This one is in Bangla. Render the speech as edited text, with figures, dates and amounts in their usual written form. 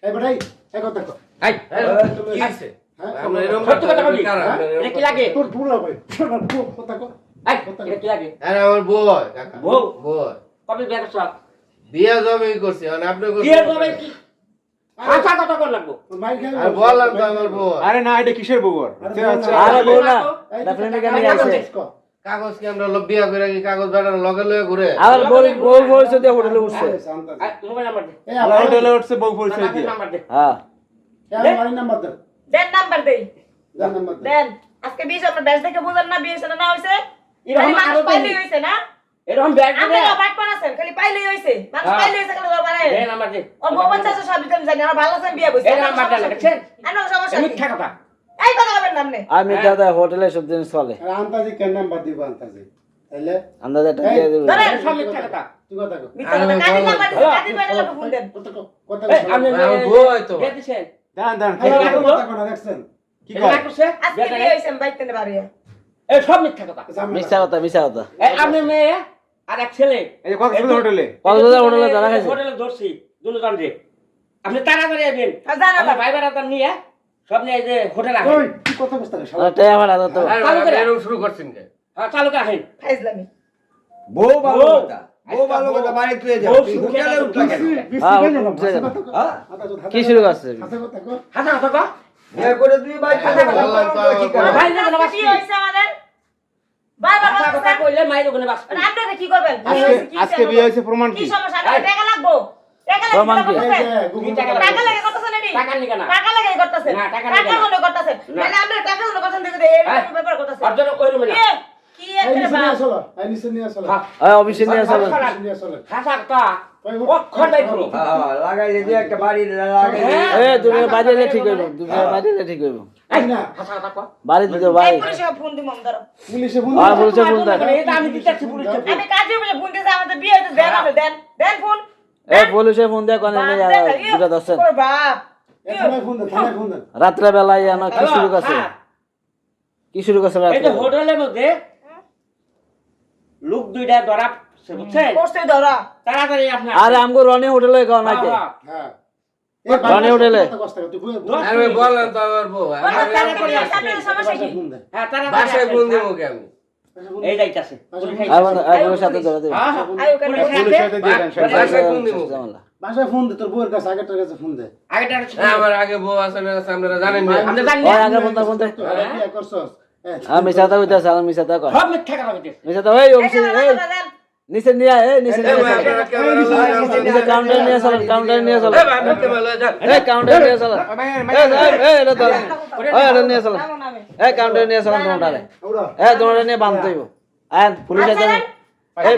এই বেটাই এই কথা কো এই কি আছে হ্যাঁ আমরা এরকম সত্য কথা বলি এটা কি লাগে তোর ভুল হবে শোনার কথা কো এই এটা কি লাগে আরে আমার বউ কাকা বউ? বউ কবে বিয়ে করছ বিয়া জমি করছি মানে আপনি বিয়ে কবে কি আচ্ছা কথা কর লাগবো মাইর খাই আর বললাম তো আমার বউ আরে না এটা কিসের বউর আরে বউ না ডেফিনেটলি কেন আছে কাগজ কি আমরা বিয়া করে কি কাগজ বেটার লগে লগে ঘুরে আর বউ বলছে যে হোটেলে উঠছে মোবাইল নাম্বার দে এই আল্লাহ হোটেলে উঠছে বউ পরিচয় দিয়ে নাম্বার দে হ্যাঁ এই আমার নাম্বার দে দেন নাম্বার দেই দেন নাম্বার দে দেন আজকে বিয়ে আপনার ব্যাচ দেখে বুঝেন না বিয়ে হইছে না হইছে এরকম মানুষ আরো পাইলেই হইছে না এরকম ব্যাগ আপনি দে অবাক পানাছেন খালি পাইলেই হইছে মানুষ হ্যাঁ। পাইলেই হইছে খালি দরবার আয় দে নাম্বার দে ওর বউ বাচ্চা আছে সব দিতে জানি আর ভালো আছে বিয়ে হইছে এই নাম্বার দে লাগছে আনো সমস্যা কি মিথ্যা কথা এই কথা বলবেন না আপনি আমি দাদা হোটেলে সব দিন চলে আর আন্তাজি কেন নাম্বার দিব আন্তাজি তাইলে আন্দাজে একটা দিয়ে দেব ধরে সব মিথ্যা কথা তুই কথা কো মিথ্যা কথা কাজী নাম্বার দিছে কাজী বাইরে লোক ফোন দেন কথা কো কথা এই আমি আমার বউ হয়তো বিয়ে দিছেন দান দান কথা কো না দেখছেন কি এটা কয় করছে আজকে বিয়ে হইছে আমি বাইতে নে বাড়ি এই সব মিথ্যা কথা মিছা কথা এই আমি মেয়ে আর এক ছেলে এই যে কক্সবাজার হোটেলে কক্সবাজার হোটেলে যারা খাইছে হোটেলে ধরছি দুজন রে আপনি তাড়াতাড়ি আসবেন জানা আমরা ভাই বেড়াতাম নিয়ে সব নিয়ে এই যে হোটেল ওই আসেন কি কথা বলছ না আর টাকা ভাড়া দাও তো আরে চালু করে। এরকম শুরু করছেন কে হ্যাঁ চালু করে আসেন ফাইজলামি বউ ভালো বউ। কথা বউ ভালো কথা বাড়ি তুই যাও বউ তুই শুধু হোটেলে খেতে উঠলা কেন হ্যাঁ, উঠছে কেন? কি শুরু করছে কথা কথা কো হাসা কথা কও বিয়ে করে তুই বাড়ি আরে বললাম তো আমার কি বউ। করে ভাই না আজকে বাসি বিয়ে হইছে আমাদের বারবার হাসা কথা বলছেন কইলে মাইর ওখানে বাস মানে আপনারা কি করবেন বিয়ে আজকে হইছে, কি আজকে বিয়ে হয়েছে প্রমাণ কি কি সমস্যা আপনার টাকা লাগবো টাকা লাগে প্রমাণ কি? এই যে গুগল টাকা টাকা লাগে করতেছেন এডি টাকা নিকা না টাকা লাগে করতেছেন না, টাকা টাকা লাগে না। হলো করতেছেন না। মানে আমরা টাকা হলো করতেন দেখে এই হ্যাঁ। ব্যাপার করতেছেন আর জন্য কইলো না কি এই একটা নিচে নিয়ে বাপ আসলো এই নিচে নিয়ে আসলো এই অফিসে নিয়ে চলো নিয়ে আসলো হাসা কথা অক্ষর নাই করো লাগাইলে যে একটা বাড়ি লাগাই এ তুমি বাড়িলে ঠিক হইব তুমি বাড়িলে ঠিক হইব এই না হাসা কথা কও বাড়ি দিতে বাড়ি এই পুলিশে ফোন দিমু আমরা পুলিশে ফোন আর বলছে ফোন দেন এটা আমি দিতেছি পুলিশকে ফোন। আমি কাজে বলে ফোন দিতে আমাদের বিয়ে হইছে দেন আপনি দেন দেন ফোন এই পুলিশে ফোন দেয়া কোনে দুটা দছেন ওরে বাপ এ থানায় ফোন দে থানায় ফোন দে রাত্রে বেলায় জানো কি শুরু করছে হ্যাঁ। কি শুরু করছে এই রাত্রে যে হোটেলের মধ্যে লোক দুইটা ধরা পড়ছে, বুঝছেন পোস্টে ধরা তাড়াতাড়ি আপনার আরে আমগো রনি হোটেলে খাও নাকি হ্যাঁ রানী হোটেলে। আরে বললাম তো আমার বউ বললাম তাড়াতাড়ি আসবেন সমস্যা কি ফোন দে হ্যাঁ তাড়াতাড়ি বাসায় আসেন। ফোন দিব কে আমি এই যাইতাছে আর সাথে ধরে দেব হ্যাঁ হ্যাঁ আয়ো কেন পুলিশের পুলিশের সাথে সাথে দিয়ে দেন সব। বাসায় ফোন দিব বাসায় ফোন দে তোর বউয়ের কাছে আগেরটার কাছে ফোন দে আগেটা আমার আগে বউ আছে না আছে আপনারা জানেন না আমরা জানি ওই না। আগে ফোন দে তুই বিয়ে করছস আমি মিছাতা কইতাছ আমি মিছাতা কই সব মিথ্যা কথা কইতেছে মিছাতা ওই অফিসে এই নিচে নিয়ে এই নিচে নিয়ে চলো আপনারা ক্যামেরা লাগাই নিচে কাউন্টার নিয়ে চলো কাউন্টার নিয়ে চলো এ ভাই ঢুকে মেলে যান এই কাউন্টার নিয়ে চলো এই এটা ধর ওই এটা নিয়ে চলো কেমন আমি এই কাউন্টার নিয়ে চলো তোমারে ওরা এই তোমারে নিয়ে বাঁধতে হইব আয় পুলিশ আছে এই